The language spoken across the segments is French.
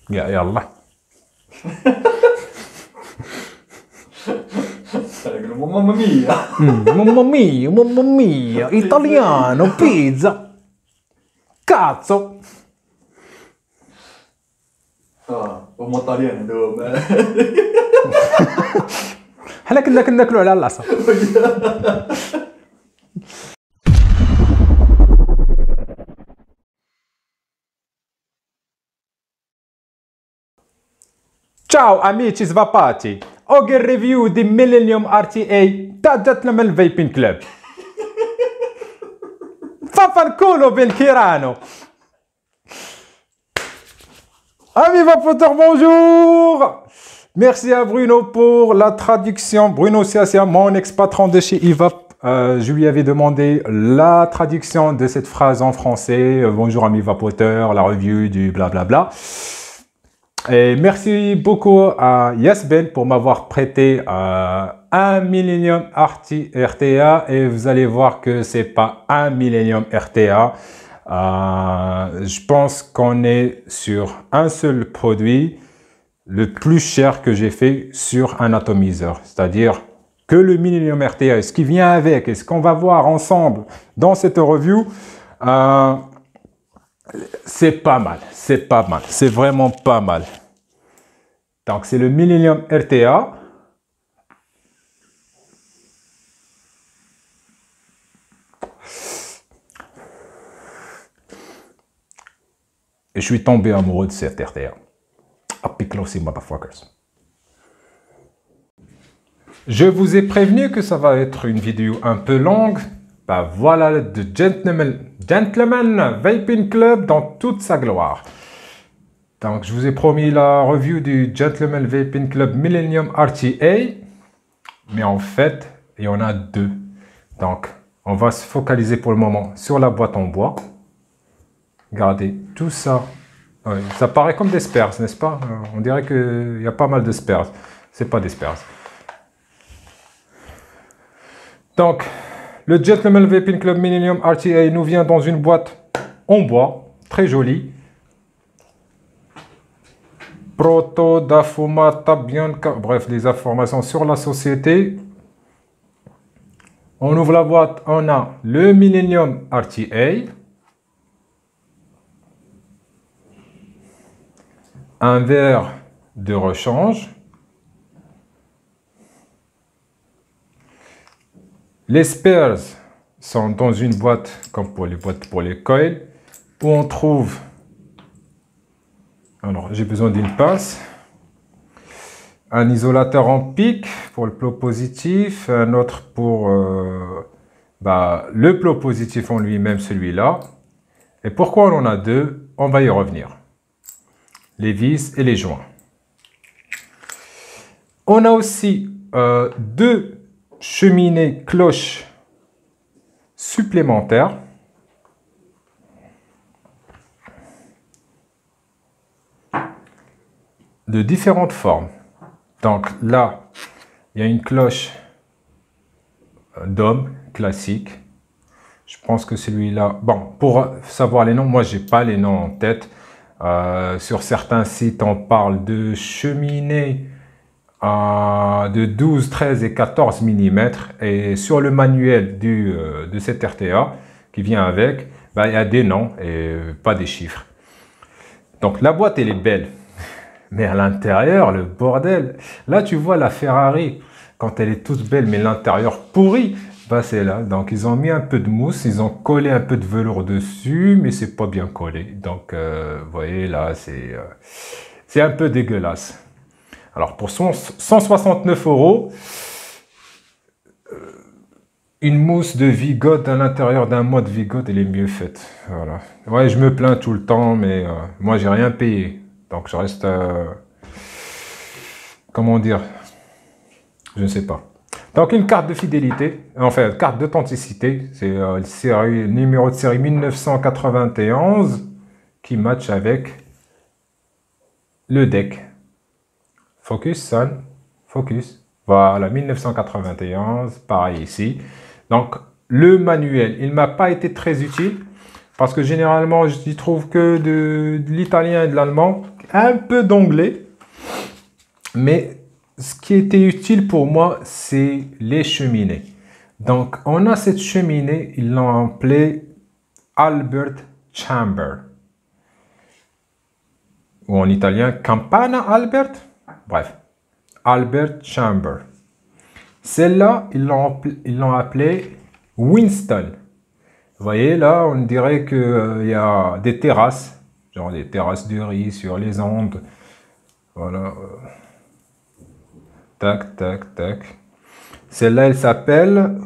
Yallah. Mamma mia. Mamma mia, italiano, pizza. Cazzo. هما طاليان هذوما. حنا كنا كناكلوا على العصا. Ciao amici svapati, oggi il review di Millennium RTA da Gentleman Vaping Club. Fanculo Belkirano. Amis vapoteurs, bonjour. Merci à Bruno pour la traduction. Bruno Siasia, mon ex-patron de chez Evap. Je lui avais demandé la traduction de cette phrase en français. Bonjour amis vapoteurs, la review du blablabla. Et merci beaucoup à Yasben pour m'avoir prêté un Millennium RTA et vous allez voir que c'est pas un Millennium RTA. Je pense qu'on est sur un seul produit, le plus cher que j'ai fait sur un atomiseur. C'est-à-dire que le Millennium RTA, ce qui vient avec et ce qu'on va voir ensemble dans cette review, c'est pas mal, c'est vraiment pas mal. Donc c'est le Millennium RTA. Et je suis tombé amoureux de cette RTA. Happy closing, motherfuckers. Je vous ai prévenu que ça va être une vidéo un peu longue. Bah voilà le Gentleman Vaping Club dans toute sa gloire. Donc je vous ai promis la review du Gentleman Vaping Club Millennium RTA. Mais en fait, il y en a deux. Donc on va se focaliser pour le moment sur la boîte en bois. Regardez, tout ça. Ouais, ça paraît comme des Spurs, n'est-ce pas? On dirait qu'il y a pas mal de Spurs. C'est pas des Spurs. Donc, le Gentleman Vaping Club Millennium RTA nous vient dans une boîte en bois, très jolie. Proto da Fumata Bianca. Bref, les informations sur la société. On ouvre la boîte, on a le Millennium RTA. Un verre de rechange. Les spares sont dans une boîte, comme pour les boîtes pour les coils, où on trouve... Alors, j'ai besoin d'une pince. Un isolateur en pic pour le plot positif. Un autre pour le plot positif en lui-même, celui-là. Et pourquoi on en a deux? On va y revenir. Les vis et les joints. On a aussi deux cheminées cloches supplémentaires. De différentes formes. Donc là, il y a une cloche d'homme classique. Je pense que celui-là... Bon, pour savoir les noms, moi, j'ai pas les noms en tête. Sur certains sites, on parle de cheminée de 12, 13 et 14 mm. Et sur le manuel de cette RTA qui vient avec, il y a des noms et pas des chiffres. Donc la boîte, elle est belle. Mais à l'intérieur, le bordel. Là, tu vois la Ferrari, quand elle est toute belle, mais l'intérieur pourri. Bah, c'est là. Donc, ils ont mis un peu de mousse, ils ont collé un peu de velours dessus, mais c'est pas bien collé. Donc, vous voyez, là, c'est un peu dégueulasse. Alors, pour 169 €, une mousse de Vigot à l'intérieur d'un mode Vigot, elle est mieux faite. Voilà. Ouais, je me plains tout le temps, mais moi, j'ai rien payé. Donc, je reste... comment dire? Je ne sais pas. Donc, une carte de fidélité, enfin, carte d'authenticité. C'est le numéro de série 1991 qui match avec le deck. Focus, Sun, Focus. Voilà, 1991, pareil ici. Donc, le manuel, il ne m'a pas été très utile parce que généralement, je trouve que de l'italien et de l'allemand. un peu d'anglais. Mais ce qui était utile pour moi, c'est les cheminées. Donc, on a cette cheminée, ils l'ont appelée Albert Chamber. Ou en italien, Campana Albert. Bref, Albert Chamber. Celle-là, ils l'ont appelée Winston. Vous voyez, là, on dirait qu'il y a des terrasses, genre des terrasses de riz sur les Andes. Voilà. Tac, tac, tac. Celle-là, elle s'appelle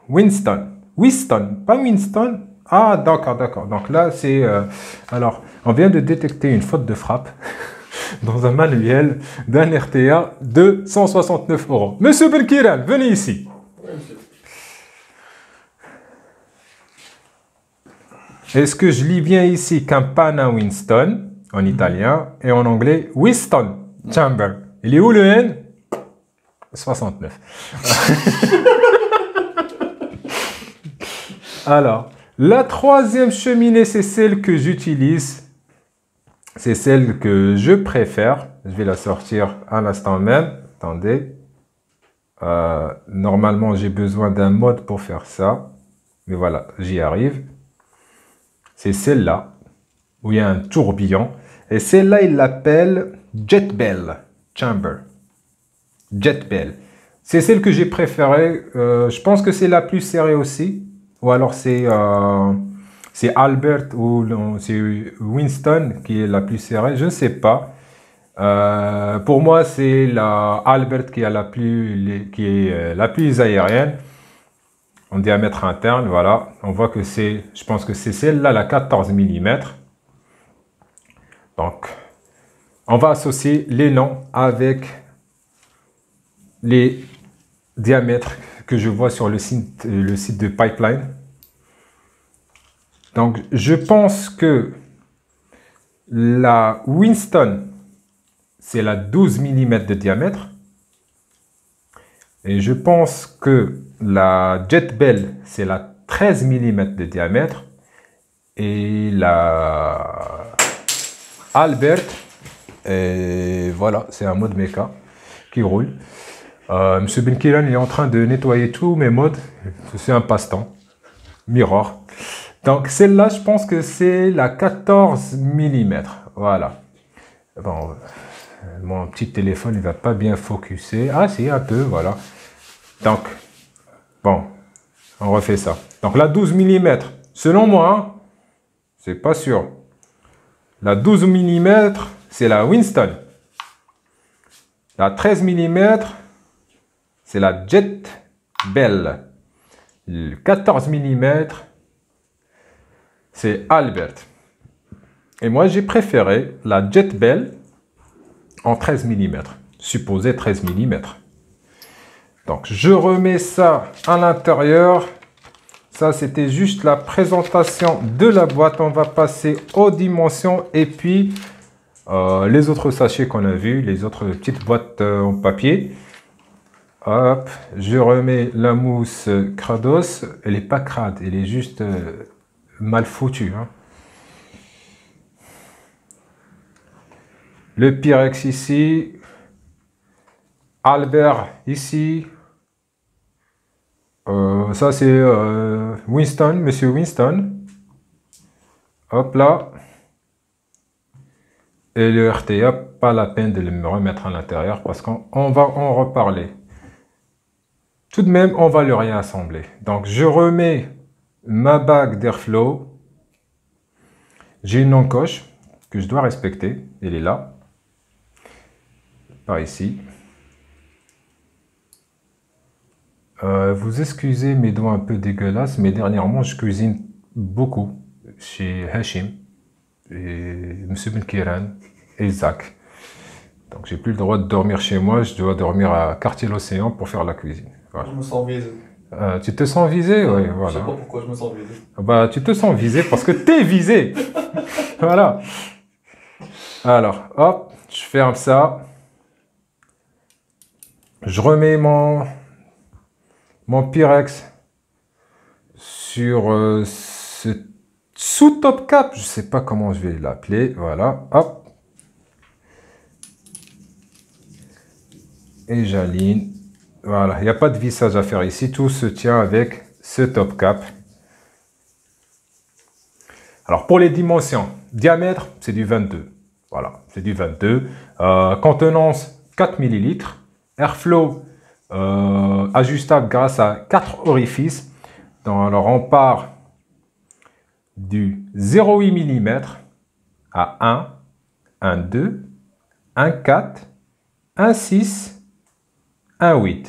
Winston. Winston, pas Winston. Ah, d'accord, d'accord. Donc là, c'est... alors, on vient de détecter une faute de frappe dans un manuel d'un RTA de 169 €. Monsieur Belkiran, venez ici. Oui, monsieur. Est-ce que je lis bien ici Campana Winston en italien et en anglais Winston Chamber? Il est où le N? 69. Alors, la troisième cheminée, c'est celle que j'utilise. C'est celle que je préfère. Je vais la sortir à l'instant même. Attendez. Normalement, j'ai besoin d'un mode pour faire ça. Mais voilà, j'y arrive. C'est celle-là, où il y a un tourbillon. Et celle-là, il l'appelle Jet Bell Chamber. Jet Bell. C'est celle que j'ai préférée. Je pense que c'est la plus serrée aussi. Ou alors c'est Albert ou c'est Winston qui est la plus serrée. Je ne sais pas. Pour moi, c'est la Albert qui est la plus aérienne. En diamètre interne, voilà. On voit que c'est, je pense que c'est celle-là, la 14 mm. Donc, on va associer les noms avec les diamètres que je vois sur le site de Pipeline. Donc, je pense que la Winston, c'est la 12 mm de diamètre. Et je pense que la Jet Bell, c'est la 13 mm de diamètre. Et la Albert, et voilà, c'est un mode méca qui roule. Monsieur Benkiran, il est en train de nettoyer tous mes modes. C'est un passe-temps. Mirror. Donc celle-là, je pense que c'est la 14 mm. Voilà. Bon, mon petit téléphone, il va pas bien focuser. Ah si, un peu, voilà. Donc, bon, on refait ça. Donc la 12 mm, selon moi, hein, c'est pas sûr. La 12 mm, c'est la Winston. La 13 mm, c'est la Jet Bell. Le 14 mm, c'est Albert. Et moi, j'ai préféré la Jet Bell en 13 mm. Supposé 13 mm. Donc, je remets ça à l'intérieur. Ça, c'était juste la présentation de la boîte. On va passer aux dimensions et puis les autres sachets qu'on a vus, les autres petites boîtes en papier. Hop, je remets la mousse Crados. Elle n'est pas crade, elle est juste mal foutue. Hein. Le Pyrex ici. Albert ici. Ça c'est Winston, monsieur Winston. Hop là. Et le RTA, pas la peine de me remettre à l'intérieur parce qu'on va en reparler. Tout de même, on va le réassembler. Donc, je remets ma bague d'Airflow. J'ai une encoche que je dois respecter. Elle est là. Par ici. Vous excusez mes doigts un peu dégueulasses, mais dernièrement, je cuisine beaucoup chez Hachim, et M. Benkiran et Zach. Donc, j'ai plus le droit de dormir chez moi, je dois dormir à Quartier-l'Océan pour faire la cuisine. Voilà. Je me sens visé. Tu te sens visé? Oui, Je voilà. sais pas pourquoi je me sens visé. Bah, tu te sens visé parce que t'es visé. Voilà. Alors, hop, je ferme ça. Je remets mon Pyrex sur ce sous-top cap. Je sais pas comment je vais l'appeler. Voilà, hop. et j'aligne. Voilà, il n'y a pas de vissage à faire ici. Tout se tient avec ce top cap. Alors, pour les dimensions, diamètre, c'est du 22. Voilà, c'est du 22. Contenance, 4 ml. Airflow, ajustable grâce à 4 orifices. Donc, alors, on part du 0,8 mm à 1, 1,2, 1,4, 1,6, 1,8.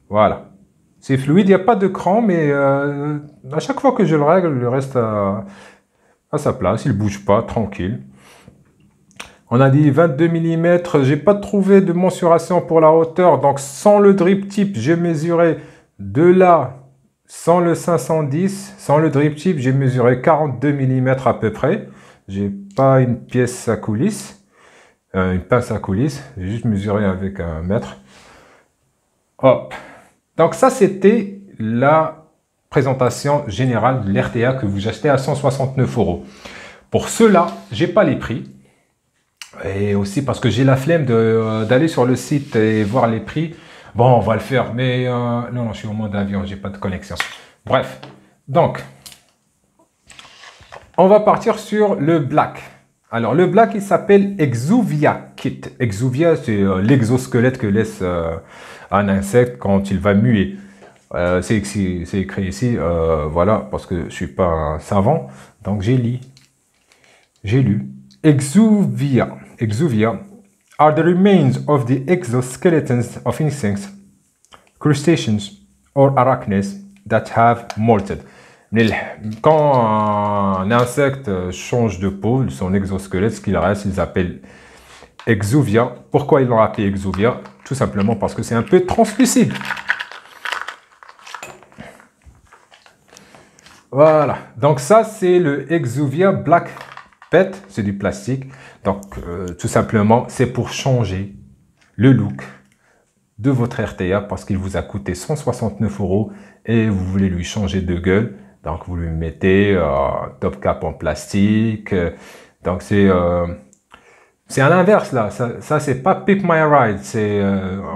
Voilà. C'est fluide, il n'y a pas de cran, mais à chaque fois que je le règle, le reste à sa place, il ne bouge pas, tranquille. On a dit 22 mm, j'ai pas trouvé de mensuration pour la hauteur, donc sans le drip tip, j'ai mesuré de là, sans le 510, sans le drip tip, j'ai mesuré 42 mm à peu près. J'ai pas une pièce à coulisse, une pince à coulisse, j'ai juste mesuré avec un mètre. Hop. Donc ça, c'était la présentation générale de l'RTA que vous achetez à 169 €. Pour cela, j'ai pas les prix. Et aussi parce que j'ai la flemme d'aller sur le site et voir les prix. Bon, on va le faire, mais non, je suis au mode avion, j'ai pas de connexion. Bref, donc, on va partir sur le black. Alors, le black, il s'appelle Exuvia Kit. Exuvia, c'est l'exosquelette que laisse un insecte quand il va muer. C'est écrit ici, voilà, parce que je suis pas un savant, donc j'ai lu. Exuvia are the remains of the exoskeletons of insects, crustaceans or arachnids that have molted. Quand un insecte change de peau, son exosquelette, ce qu'il reste, ils appellent Exuvia. Pourquoi ils l'ont appelé Exuvia? Tout simplement parce que c'est un peu translucide. Voilà, donc ça c'est le Exuvia Black Pet, c'est du plastique. Donc tout simplement c'est pour changer le look de votre RTA parce qu'il vous a coûté 169 € et vous voulez lui changer de gueule. Donc vous lui mettez top cap en plastique. Donc c'est à l'inverse là, ça c'est pas Pick My Ride,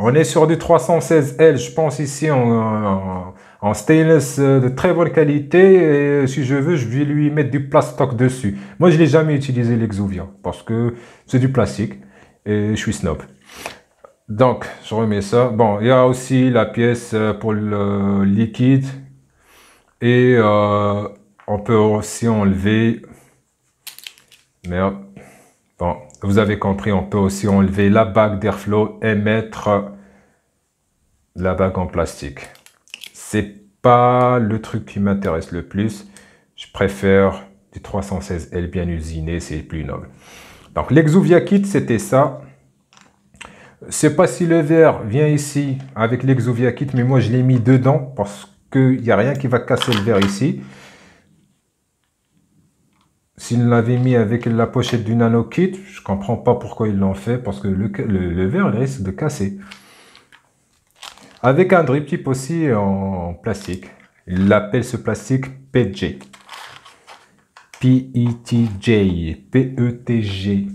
on est sur du 316L, je pense ici en stainless de très bonne qualité, et si je veux, je vais lui mettre du plastoc dessus. Moi, je l'ai jamais utilisé l'Exuvia parce que c'est du plastique et je suis snob. Donc, je remets ça. Bon, il y a aussi la pièce pour le liquide et on peut aussi enlever. Merde. Bon, vous avez compris, on peut aussi enlever la bague d'Airflow et mettre la bague en plastique. C'est pas le truc qui m'intéresse le plus. Je préfère du 316L bien usiné, c'est plus noble. Donc l'Exuvia Kit, c'était ça. Je sais pas si le verre vient ici avec l'Exuvia Kit, mais moi je l'ai mis dedans parce qu'il n'y a rien qui va casser le verre ici. S'ils l'avaient mis avec la pochette du Nano Kit, je comprends pas pourquoi ils l'ont fait, parce que le verre il risque de casser. Avec un drip tip aussi en plastique. Il appelle ce plastique PETG. P-E-T-J. P-E-T-G.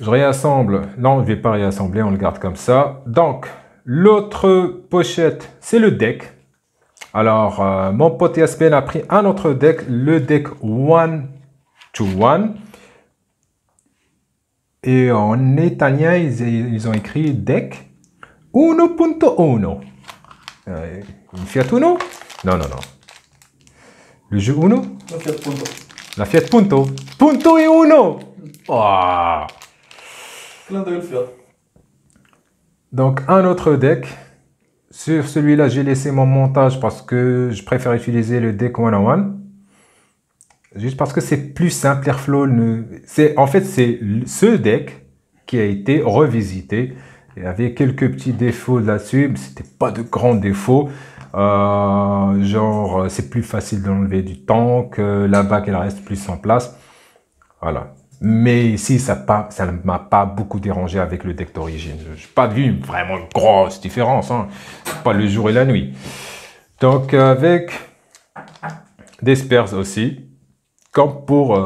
Je réassemble. Non, je ne vais pas réassembler, on le garde comme ça. Donc, l'autre pochette, c'est le deck. Alors, mon pote Yaspen a pris un autre deck, le deck 1-to-1. Et en italien, ils ont écrit deck 1.1. Une Fiat Uno? Non, non, non. Le jeu Uno? La Fiat Punto. La Fiat Punto. Punto et Uno! Oh. Clin d'œil Fiat. Donc, un autre deck. Sur celui-là, j'ai laissé mon montage parce que je préfère utiliser le deck 101. Juste parce que c'est plus simple, Airflow. En fait, c'est ce deck qui a été revisité. Il y avait quelques petits défauts là-dessus, mais c'était pas de grands défauts. Genre, c'est plus facile d'enlever du tank, la bague elle reste plus en place. Voilà. Mais ici, ça ne m'a pas beaucoup dérangé avec le deck d'origine. Je n'ai pas vu vraiment une grosse différence. Hein. Pas le jour et la nuit. Donc, avec des spares aussi. Comme pour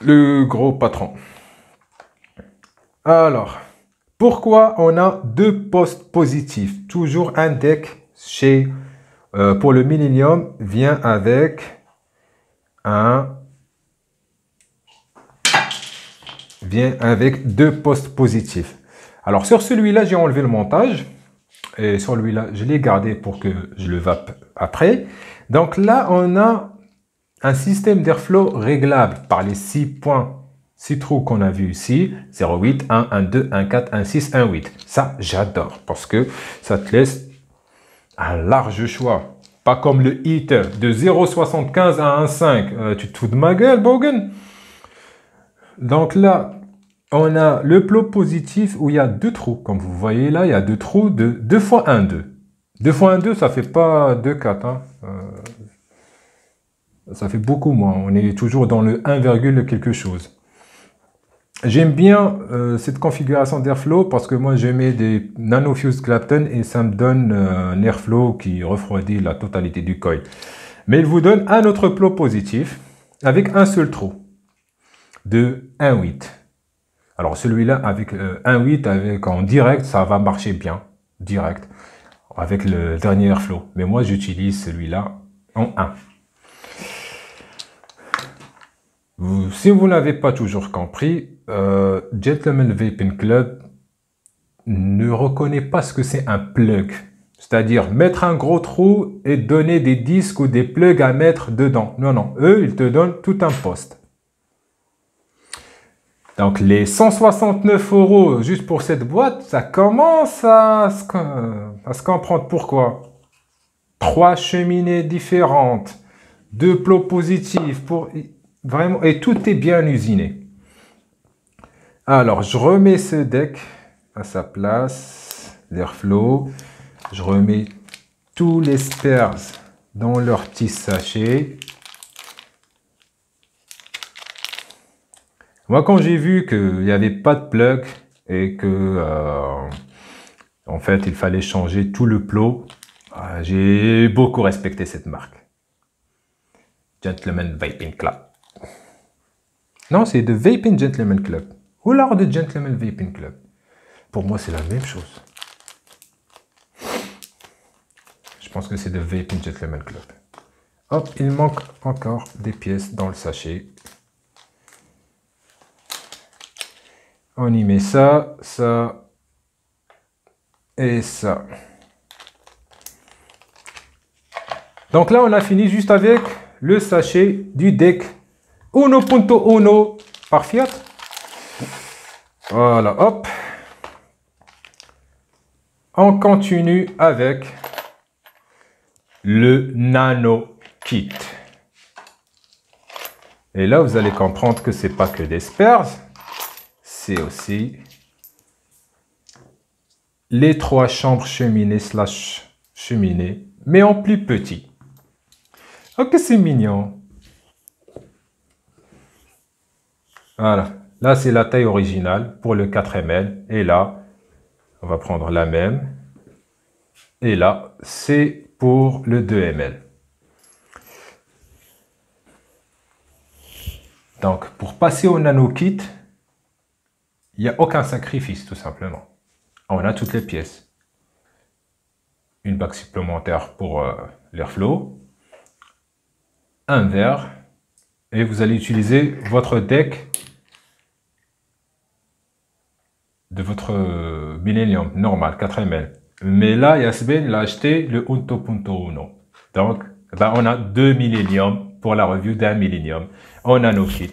le gros patron. Alors, pourquoi on a deux postes positifs? Toujours un deck chez, pour le Millennium vient avec deux postes positifs. Alors, sur celui-là, j'ai enlevé le montage. Et sur celui-là, je l'ai gardé pour que je le vape après. Donc là, on a un système d'airflow réglable par les 6 points. 6 trous qu'on a vu ici, 0,8, 1, 1, 2, 1, 4, 1, 6, 1, 8. Ça, j'adore parce que ça te laisse un large choix. Pas comme le heater de 0,75 à 1,5. Tu te fous de ma gueule, Bogan? Donc là, on a le plot positif où il y a deux trous. Comme vous voyez là, il y a deux trous de 2 fois 1, 2. 2 fois 1, 2, ça fait pas 2, 4. Hein. Ça fait beaucoup moins. On est toujours dans le 1, quelque chose. J'aime bien cette configuration d'airflow parce que moi je mets des nanofuse Clapton et ça me donne un airflow qui refroidit la totalité du coil. Mais il vous donne un autre plot positif avec un seul trou de 1,8. Alors celui-là avec 1,8 avec en direct, ça va marcher bien, direct, avec le dernier airflow. Mais moi j'utilise celui-là en 1. Si vous n'avez pas toujours compris, Gentleman Vaping Club ne reconnaît pas ce que c'est un plug. C'est-à-dire mettre un gros trou et donner des disques ou des plugs à mettre dedans. Non, non, eux, ils te donnent tout un poste. Donc les 169 € juste pour cette boîte, ça commence à se comprendre pourquoi. 3 cheminées différentes, 2 plots positifs pour... Vraiment, et tout est bien usiné. Alors, je remets ce deck à sa place, l'airflow. Je remets tous les spares dans leur petit sachet. Moi, quand j'ai vu qu'il n'y avait pas de plug et que, en fait, il fallait changer tout le plot, j'ai beaucoup respecté cette marque. Gentleman Vaping Club. Non, c'est de Vaping Gentleman Club. Ou l'art de Gentleman Vaping Club. Pour moi, c'est la même chose. Je pense que c'est de Vaping Gentleman Club. Hop, il manque encore des pièces dans le sachet. On y met ça, ça et ça. Donc là, on a fini juste avec le sachet du deck 1.1 par Fiat. Voilà, hop. On continue avec le Nano Kit. Et là, vous allez comprendre que c'est pas que des spares, c'est aussi les 3 chambres cheminées / cheminée, mais en plus petit. Ok, c'est mignon. Voilà, là c'est la taille originale pour le 4 ml. Et là, on va prendre la même. Et là, c'est pour le 2 ml. Donc, pour passer au Nano Kit, il n'y a aucun sacrifice, tout simplement. On a toutes les pièces. Une bague supplémentaire pour l'airflow. Un verre. Et vous allez utiliser votre deck de votre Millennium normal, 4 ml. Mais là, Yasben l'a acheté le 1.1. Donc, ben, on a 2 Millennium pour la review d'un Millennium en Nano Kit.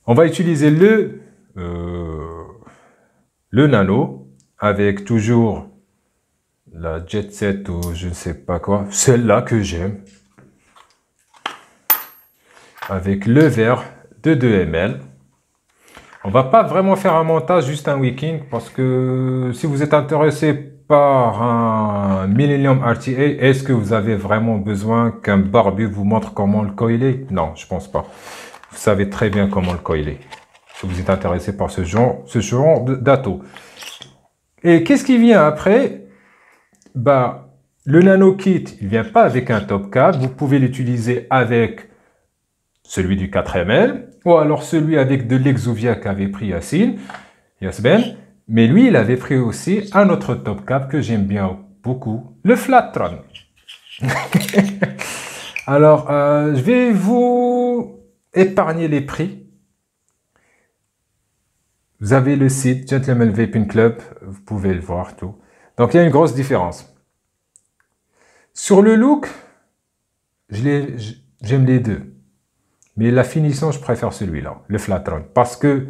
On va utiliser le Nano avec toujours la Jet Set ou je ne sais pas quoi. Celle-là que j'aime. Avec le verre de 2 ml. On va pas vraiment faire un montage, juste un wicking, parce que si vous êtes intéressé par un Millennium RTA, est-ce que vous avez vraiment besoin qu'un barbu vous montre comment le coiler? Non, je pense pas. Vous savez très bien comment le coiler. Si vous êtes intéressé par ce genre d'ato. Et qu'est-ce qui vient après? Bah, le Nano Kit, il vient pas avec un top cap. Vous pouvez l'utiliser avec celui du 4 ml, ou alors celui avec de l'exuvia qu'avait pris Yasben, mais lui, il avait pris aussi un autre top cap que j'aime bien beaucoup, le Flatron. Alors, je vais vous épargner les prix. Vous avez le site Gentleman Vaping Club, vous pouvez le voir tout. Donc, il y a une grosse différence. Sur le look, j'aime les deux. Mais la finition, je préfère celui-là, le Flatron. Parce que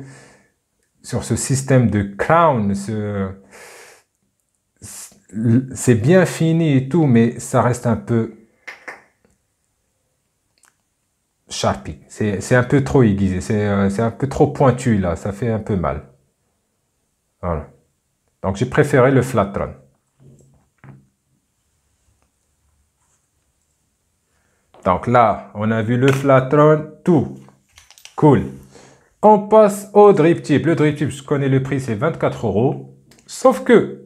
sur ce système de crown, c'est bien fini et tout, mais ça reste un peu sharpie. C'est un peu trop aiguisé, c'est un peu trop pointu là, ça fait un peu mal. Voilà. Donc j'ai préféré le Flatron. Donc là, on a vu le Flatron, tout. Cool. On passe au drip tip. Le drip tip, je connais le prix, c'est 24 €. Sauf que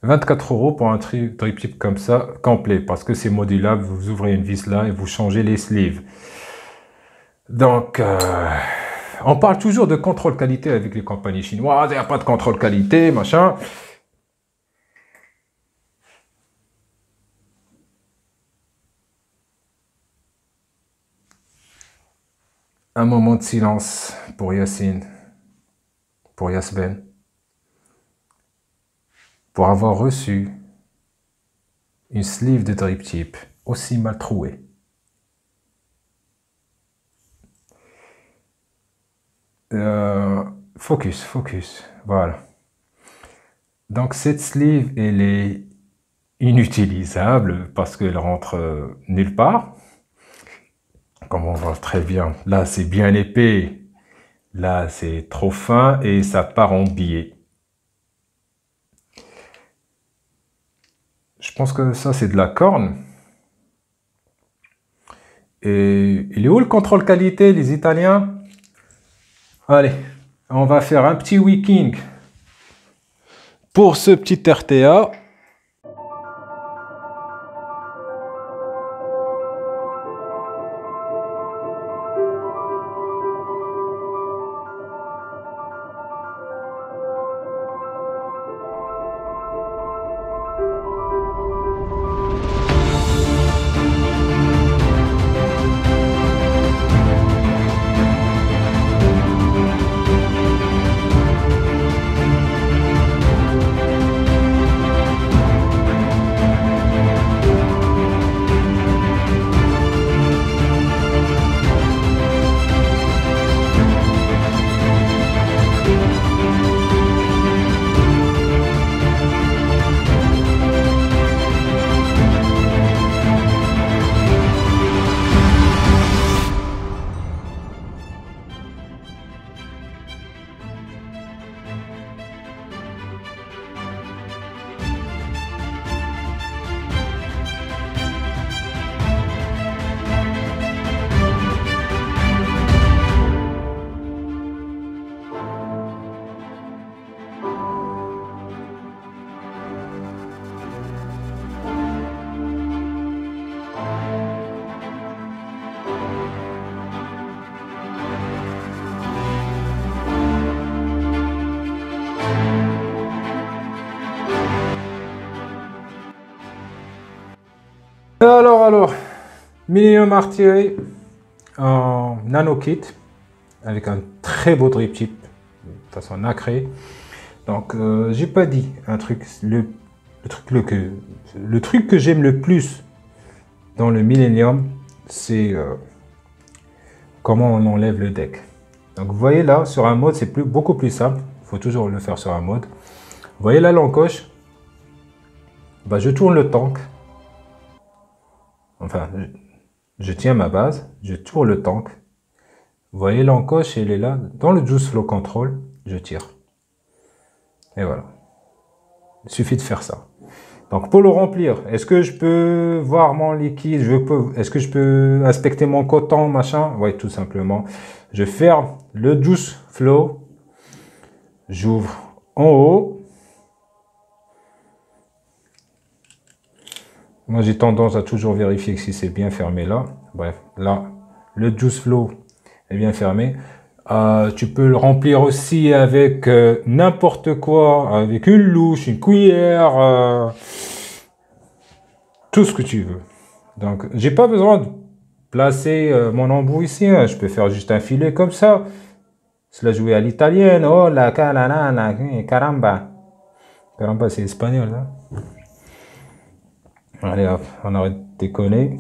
24 € pour un drip tip comme ça, complet, parce que c'est modulable. Vous ouvrez une vis là et vous changez les sleeves. Donc, on parle toujours de contrôle qualité avec les compagnies chinoises. Il n'y a pas de contrôle qualité, machin. Un moment de silence pour Yacine, pour Yasben, pour avoir reçu une sleeve de drip tip aussi mal trouée. Focus, voilà. Donc cette sleeve, elle est inutilisable parce qu'elle rentre nulle part. Comme on voit très bien, là c'est bien épais, là c'est trop fin et ça part en biais. Je pense que ça c'est de la corne. Et il est où le contrôle qualité, les Italiens? Allez, on va faire un petit wicking pour ce petit RTA. Alors, Millennium RTA en nano kit avec un très beau drip tip de façon nacrée. Donc, j'ai pas dit un truc, le truc que j'aime le plus dans le Millennium, c'est comment on enlève le deck. Donc, vous voyez là, sur un mode, c'est beaucoup plus simple. Il faut toujours le faire sur un mode. Vous voyez là l'encoche, bah, je tourne le tank. Enfin, je tiens ma base, je tourne le tank. Vous voyez l'encoche, elle est là. Dans le Juice Flow Control, je tire. Et voilà. Il suffit de faire ça. Donc pour le remplir, est-ce que je peux voir mon liquide? Est-ce que je peux inspecter mon coton, machin? Oui, tout simplement. Je ferme le Juice Flow. J'ouvre en haut. Moi, j'ai tendance à toujours vérifier si c'est bien fermé là. Bref, là, le Juice Flow est bien fermé. Tu peux le remplir aussi avec n'importe quoi, avec une louche, une cuillère, tout ce que tu veux. Donc, j'ai pas besoin de placer mon embout ici, hein. Je peux faire juste un filet comme ça. C'est la jouer à l'italienne. Oh la caramba. Caramba, c'est espagnol, hein. Allez hop, on arrête de déconner.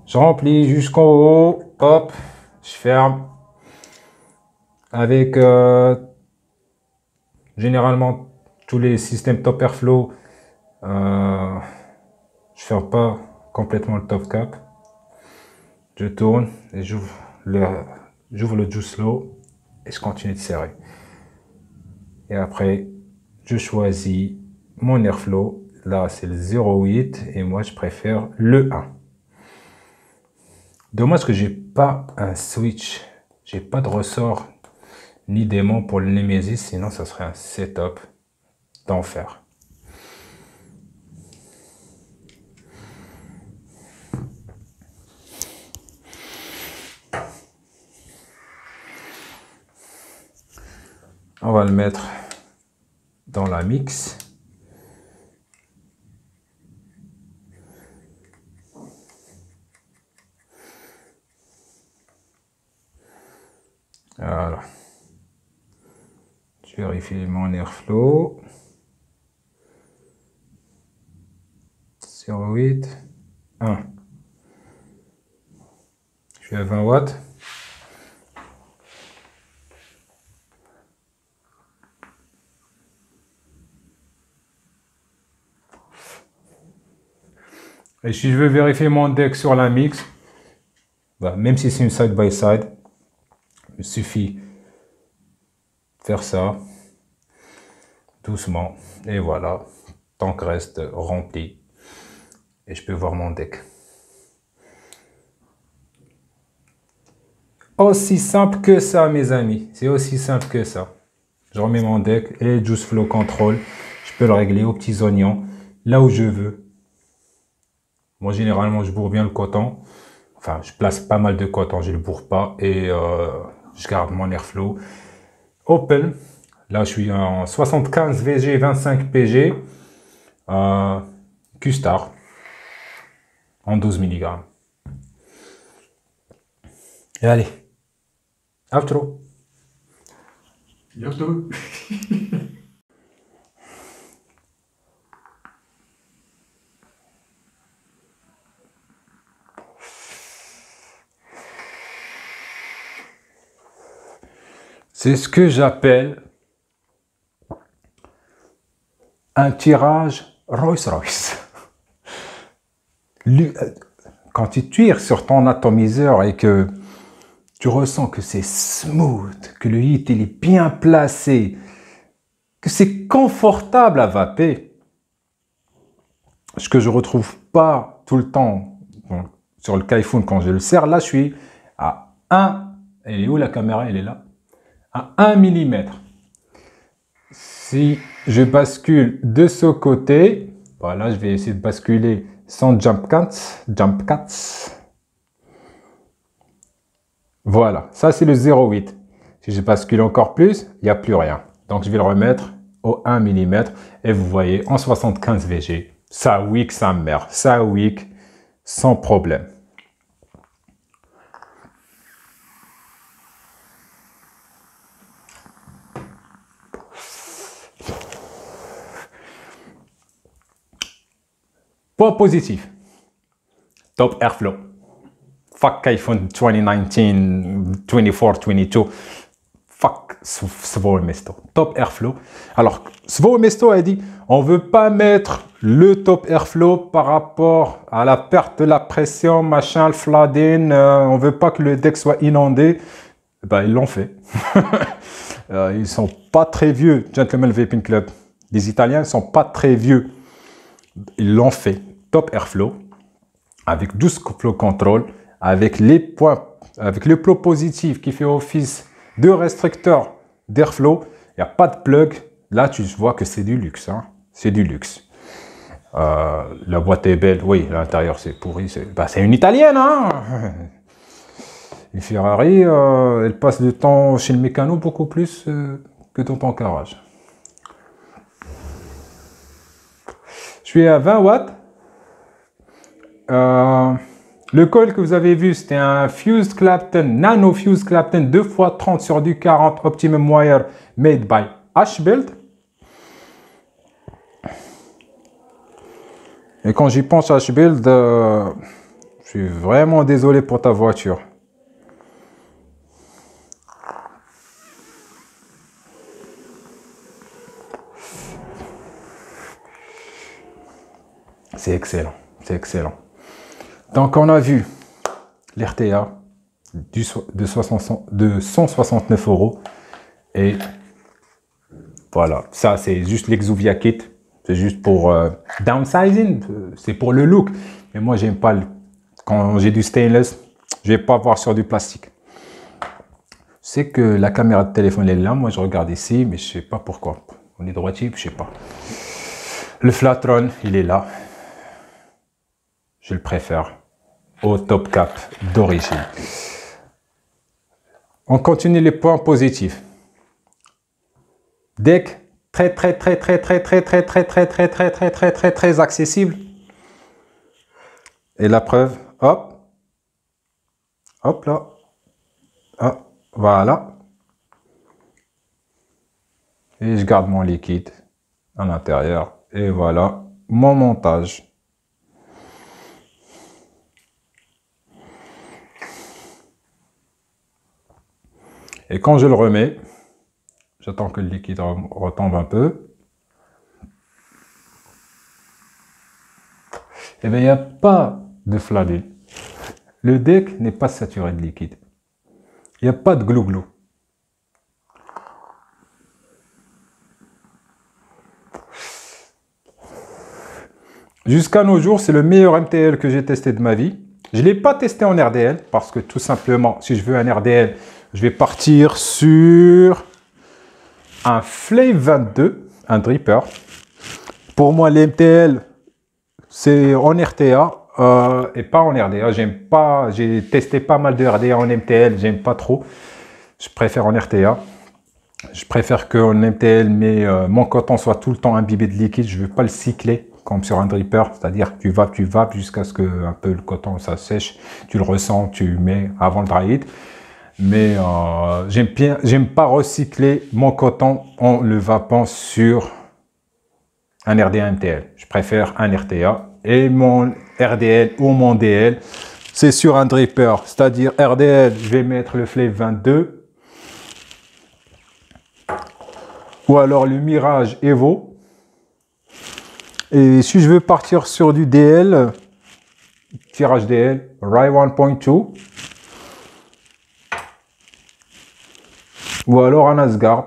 Je remplis jusqu'en haut. Hop, je ferme. Avec généralement tous les systèmes Top Airflow, je ferme pas complètement le top cap. Je tourne et j'ouvre le Juice Flow et je continue de serrer. Et après, je choisis mon Airflow. Là, c'est le 0,8 et moi, je préfère le 1. Dommage que j'ai pas un switch. J'ai pas de ressort ni d'aimant pour le Nemesis, sinon ça serait un setup d'enfer. On va le mettre dans la mix. Voilà. Je vérifie mon airflow. 0,8. 1. Je suis à 20 watts. Et si je veux vérifier mon deck sur la mix, bah, même si c'est une side by side, il suffit de faire ça doucement et voilà, tant que reste rempli et je peux voir mon deck. Aussi simple que ça, mes amis, c'est aussi simple que ça. Je remets mon deck et Juice Flow Control, je peux le régler aux petits oignons là où je veux. Moi généralement je bourre bien le coton, enfin je place pas mal de coton, je le bourre pas et je garde mon airflow open. Là je suis en 75 VG 25 PG Q-Star en 12 mg. Et allez, outro. Outro. C'est ce que j'appelle un tirage Rolls-Royce. Quand tu tires sur ton atomiseur et que tu ressens que c'est smooth, que le hit il est bien placé, que c'est confortable à vaper, ce que je retrouve pas tout le temps sur le Kaifoun quand je le serre. Là, je suis à 1, elle est où la caméra? Elle est là. À 1 mm. Si je bascule de ce côté, voilà, je vais essayer de basculer sans jump cuts. Voilà, ça c'est le 0,8. Si je bascule encore plus, il n'y a plus rien. Donc je vais le remettre au 1 mm et vous voyez en 75 VG, ça wick sa mère, ça wick sans problème. Point positif, Top Airflow. Fuck iPhone 2019, 24, 22. Fuck Svoe Mesto. Top Airflow. Alors, Svoe Mesto a dit, on veut pas mettre le Top Airflow par rapport à la perte de la pression, machin, le flooding. On veut pas que le deck soit inondé. Ben, ils l'ont fait. Ils sont pas très vieux, Gentleman Vaping Club. Les Italiens sont pas très vieux. Ils l'ont fait. Top Airflow avec 12 flow control, avec les points, avec le plot positif qui fait office de restricteur d'airflow. Il n'y a pas de plug. Là, tu vois que c'est du luxe. Hein. C'est du luxe. La boîte est belle. Oui, l'intérieur, c'est pourri. C'est une italienne, hein. Une Ferrari, elle passe du temps chez le mécano beaucoup plus que dans ton garage. Je suis à 20 watts. Le coil que vous avez vu, c'était un Fused Clapton, Nano Fused Clapton 2x30 sur du 40 Optimum Wire made by Ashbuild. Et quand j'y pense, Ashbuild, je suis vraiment désolé pour ta voiture. C'est excellent, c'est excellent. Donc on a vu l'RTA de 169 € et voilà, ça c'est juste l'Exuvia Kit, c'est juste pour downsizing, c'est pour le look. Mais moi j'aime pas, quand j'ai du stainless, je vais pas voir sur du plastique. C'est que la caméra de téléphone est là, moi je regarde ici, mais je sais pas pourquoi. On est droitier, je sais pas. Le Flatron, il est là. Je le préfère au top cap d'origine. On continue les points positifs. Deck très accessible. Et la preuve, hop, hop là, hop, voilà. Et je garde mon liquide à l'intérieur. Et voilà mon montage. Et quand je le remets, j'attends que le liquide retombe un peu. Et bien, il n'y a pas de fladé. Le deck n'est pas saturé de liquide. Il n'y a pas de glou-glou. Jusqu'à nos jours, c'est le meilleur MTL que j'ai testé de ma vie. Je ne l'ai pas testé en RDL parce que tout simplement, si je veux un RDL, je vais partir sur un Flame 22, un dripper. Pour moi, les MTL, c'est en RTA et pas en RDA. J'aime pas, j'ai testé pas mal de RDA en MTL, j'aime pas trop. Je préfère en RTA. Je préfère qu'en MTL, mon coton soit tout le temps imbibé de liquide. Je veux pas le cycler comme sur un dripper, c'est-à-dire que tu vas jusqu'à ce que un peu le coton ça sèche, tu le ressens, tu mets avant le dry it. Mais j'aime pas recycler mon coton en le vapant sur un RDA MTL. Je préfère un RTA et mon RDL ou mon DL, c'est sur un dripper, c'est-à-dire RDL, je vais mettre le Flame 22 ou alors le Mirage Evo. Et si je veux partir sur du DL, tirage DL, Rye 1.2 ou alors un Asgard.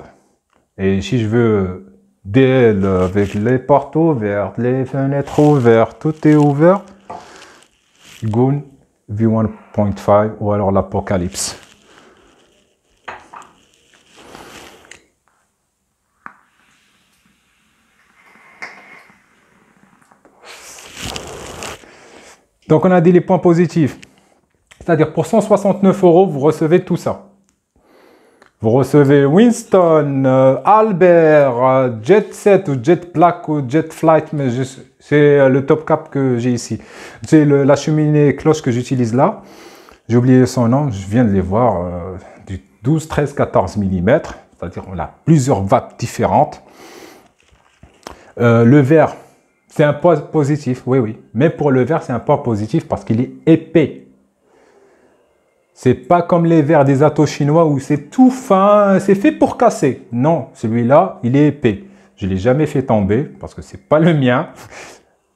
Et si je veux DL avec les portes ouvertes, les fenêtres ouvertes, tout est ouvert, Goon V1.5 ou alors l'Apocalypse. Donc on a dit les points positifs. C'est-à-dire pour 169 €, vous recevez tout ça. Vous recevez Winston, Albert, Jet Set ou Jet Black ou Jet Flight, mais c'est le top cap que j'ai ici. C'est la cheminée cloche que j'utilise là. J'ai oublié son nom, je viens de les voir, du 12, 13, 14 mm. C'est-à-dire on a plusieurs vapes différentes. Le verre, c'est un point positif, oui, oui. Mais pour le verre, c'est un point positif parce qu'il est épais. C'est pas comme les verres des atos chinois où c'est tout fin, c'est fait pour casser. Non, celui-là, il est épais. Je ne l'ai jamais fait tomber parce que c'est pas le mien.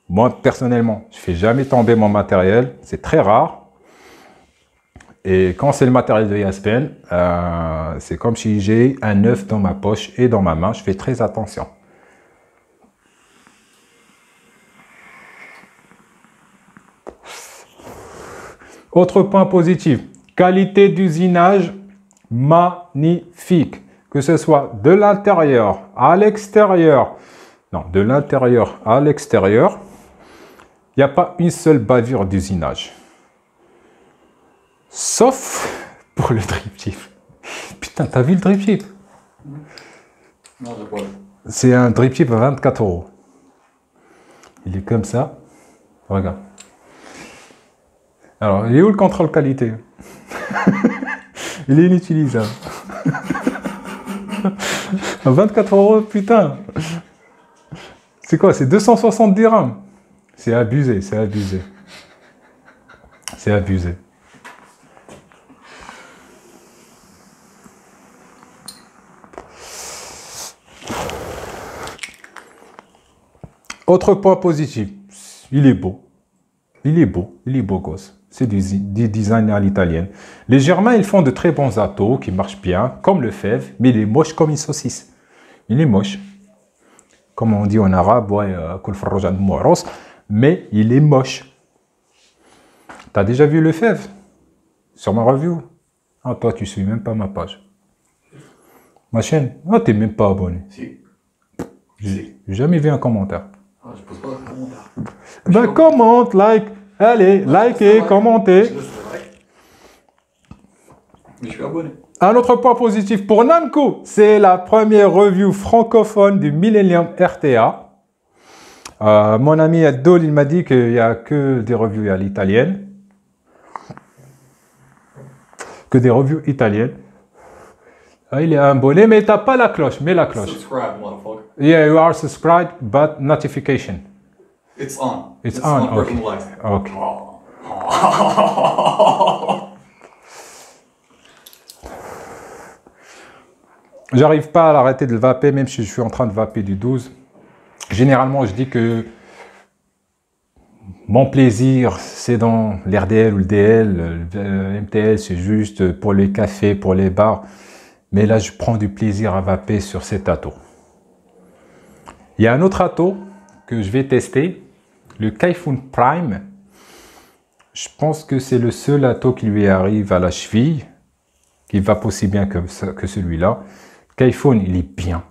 Moi, personnellement, je fais jamais tomber mon matériel. C'est très rare. Et quand c'est le matériel de Yaspen, c'est comme si j'ai un œuf dans ma poche et dans ma main. Je fais très attention. Autre point positif, qualité d'usinage magnifique. Que ce soit de l'intérieur à l'extérieur, non, de l'intérieur à l'extérieur, il n'y a pas une seule bavure d'usinage. Sauf pour le drip chip. Putain, t'as vu le drip chip? Non, j'ai pas vu. C'est un drip chip à 24 €. Il est comme ça. Regarde. Alors, il est où le contrôle qualité? Il est inutilisable. À 24 €, putain. C'est quoi? C'est 260 dirhams. C'est abusé, c'est abusé. C'est abusé. Autre point positif, il est beau. Il est beau, il est beau gosse. C'est du design à l'italienne. Les Germains, ils font de très bons atos qui marchent bien, comme le fève, mais il est moche comme une saucisse. Il est moche. Comme on dit en arabe, ouais, mais il est moche. T'as déjà vu le fève sur ma review? Ah, toi, tu suis même pas ma page. Ma chaîne? Ah, t'es même pas abonné. Si. J'ai jamais vu un commentaire. Ah, je pose pas de commentaire. Ben, commente, like. Allez, likez, commentez. Mais je suis abonné. Un autre point positif pour Namco, c'est la première review francophone du Millennium RTA. Mon ami Adol, il m'a dit qu'il n'y a que des reviews à l'italienne. Que des reviews italiennes. Ah, il est abonné, mais t'as pas la cloche. Mets la cloche. Subscribe, motherfucker. Yeah, you are subscribed, but notification. It's on. It's on, okay. Personalized. Ok. J'arrive pas à l'arrêter de le vaper, même si je suis en train de vaper du 12. Généralement, je dis que mon plaisir, c'est dans l'RDL ou le DL. Le MTL, c'est juste pour les cafés, pour les bars. Mais là, je prends du plaisir à vaper sur cet ato. Il y a un autre ato que je vais tester, le Kaifoun Prime. Je pense que c'est le seul ato qui lui arrive à la cheville, qui va aussi bien que celui-là. Kaifoun, il est bien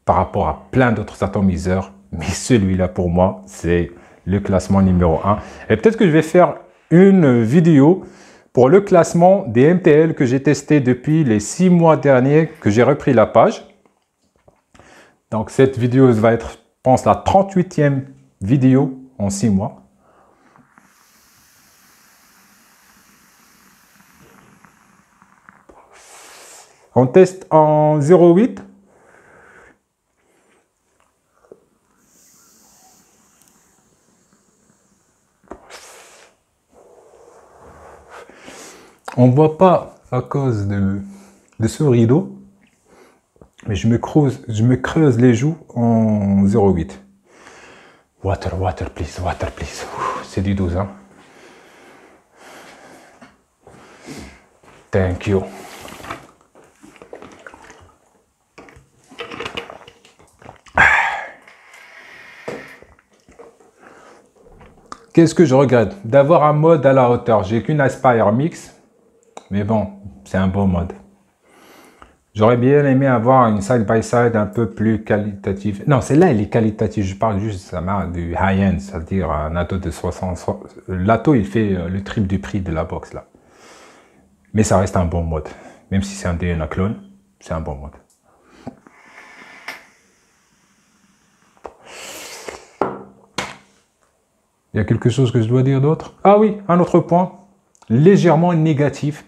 par rapport à plein d'autres atomiseurs, mais celui-là, pour moi, c'est le classement numéro 1. Et peut-être que je vais faire une vidéo pour le classement des MTL que j'ai testé depuis les 6 mois derniers que j'ai repris la page. Donc cette vidéo va être, je pense, la 38e vidéo en 6 mois. On teste en 0,8. On ne voit pas à cause de ce rideau, mais je me creuse les joues en 0,8. Water, please, water, please. C'est du 12, hein. Thank you. Qu'est-ce que je regrette? D'avoir un mode à la hauteur. J'ai qu'une Aspire Mix, mais bon, c'est un beau mode. J'aurais bien aimé avoir une side-by-side un peu plus qualitative. Non, celle-là, elle est qualitative. Je parle juste du high-end, c'est-à-dire un ato de 60. L'ato, il fait le triple du prix de la box, là. Mais ça reste un bon mode. Même si c'est un DNA clone, c'est un bon mode. Il y a quelque chose que je dois dire d'autre? Ah oui, un autre point, légèrement négatif,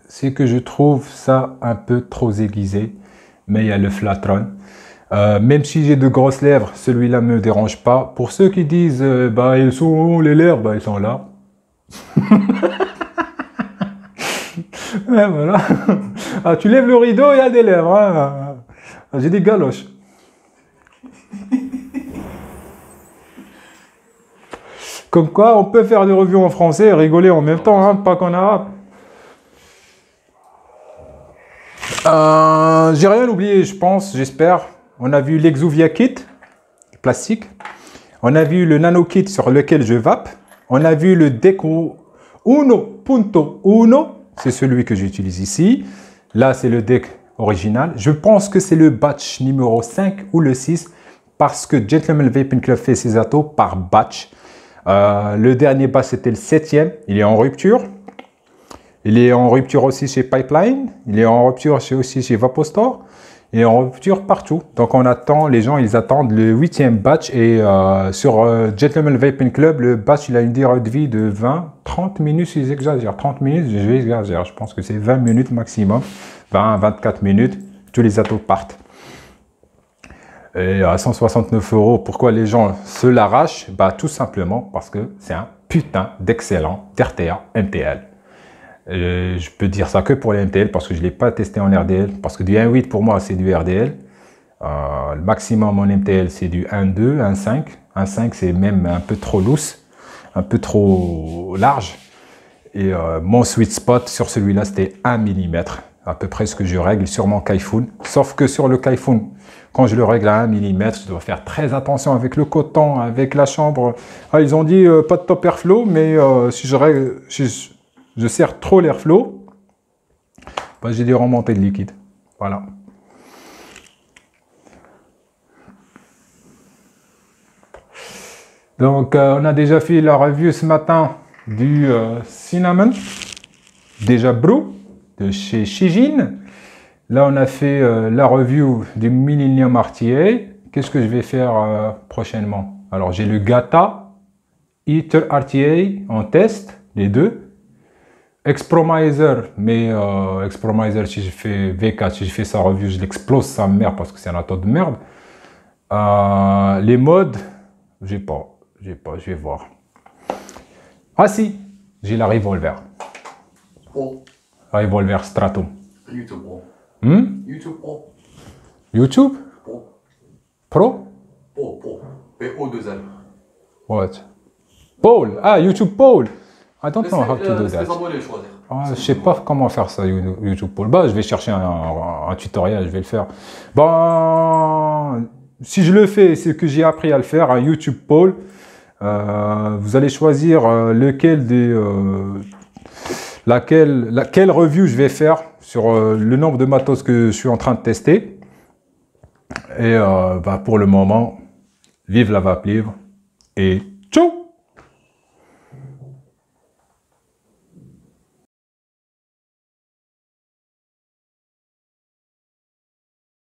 c'est que je trouve ça un peu trop aiguisé, mais il y a le Flatron. Même si j'ai de grosses lèvres, celui-là ne me dérange pas. Pour ceux qui disent, bah ils sont où les lèvres? Bah ils sont là. Ouais, voilà. Ah, tu lèves le rideau, il y a des lèvres. Hein. J'ai des galoches. Comme quoi, on peut faire des revues en français et rigoler en même temps, hein, pas qu'en arabe. J'ai rien oublié, je pense, j'espère. On a vu l'Exuvia Kit, plastique. On a vu le Nano Kit sur lequel je vape. On a vu le Deco 1.1, c'est celui que j'utilise ici. Là, c'est le deck original. Je pense que c'est le batch numéro 5 ou le 6. parce que Gentleman Vaping Club fait ses autos par batch. Le dernier batch, c'était le 7e. Il est en rupture. Il est en rupture aussi chez Pipeline. Il est en rupture aussi chez Vapostore. Il est en rupture partout. Donc, on attend, les gens, ils attendent le 8e batch. Et sur Gentleman Vaping Club, le batch, il a une durée de vie de 20-30 minutes, ils exagèrent. 30 minutes, je vais exagérer. Je pense que c'est 20 minutes maximum. 20-24 minutes, tous les autos partent. Et à 169 €, pourquoi les gens se l'arrachent? Bah, tout simplement parce que c'est un putain d'excellent RTA MTL. Je peux dire ça que pour les MTL parce que je ne l'ai pas testé en RDL. Parce que du 1.8 pour moi c'est du RDL. Le maximum en MTL c'est du 1.2, 1.5. 1.5 c'est même un peu trop loose, un peu trop large. Et mon sweet spot sur celui-là c'était 1 mm. À peu près ce que je règle sur mon Kaifoun. Sauf que sur le Kaifoun, quand je le règle à 1 mm, je dois faire très attention avec le coton, avec la chambre. Ah, ils ont dit pas de top airflow, mais si je serre trop l'airflow, bah, j'ai des remontées de liquide. Voilà. Donc, on a déjà fait la review ce matin du Cinnamon, déjà Brew, de chez Shijin. Là, on a fait la review du Millennium RTA. Qu'est-ce que je vais faire prochainement? Alors, j'ai le Gata Eater RTA en test, les deux. Expromiser, mais Expromiser, si je fais V4, si je fais sa review, je l'explose sa mère parce que c'est un auto de merde. Les modes, j'ai pas, je vais voir. Ah si, j'ai la Revolver. Pro. Revolver Stratum. YouTube Pro. YouTube Pro. YouTube? Pro. Pro? Pro. P-O-2-L. What? Paul. Ah, YouTube Paul. I don't know how to do Les that. abonnés choisir. Ah, je sais pas comment faire ça, YouTube Paul. Bah, je vais chercher un tutoriel, je vais le faire. Bon, si je le fais, c'est que j'ai appris à le faire, un YouTube Paul. Vous allez choisir laquelle review je vais faire sur le nombre de matos que je suis en train de tester. Et bah, pour le moment, vive la vape libre et ciao!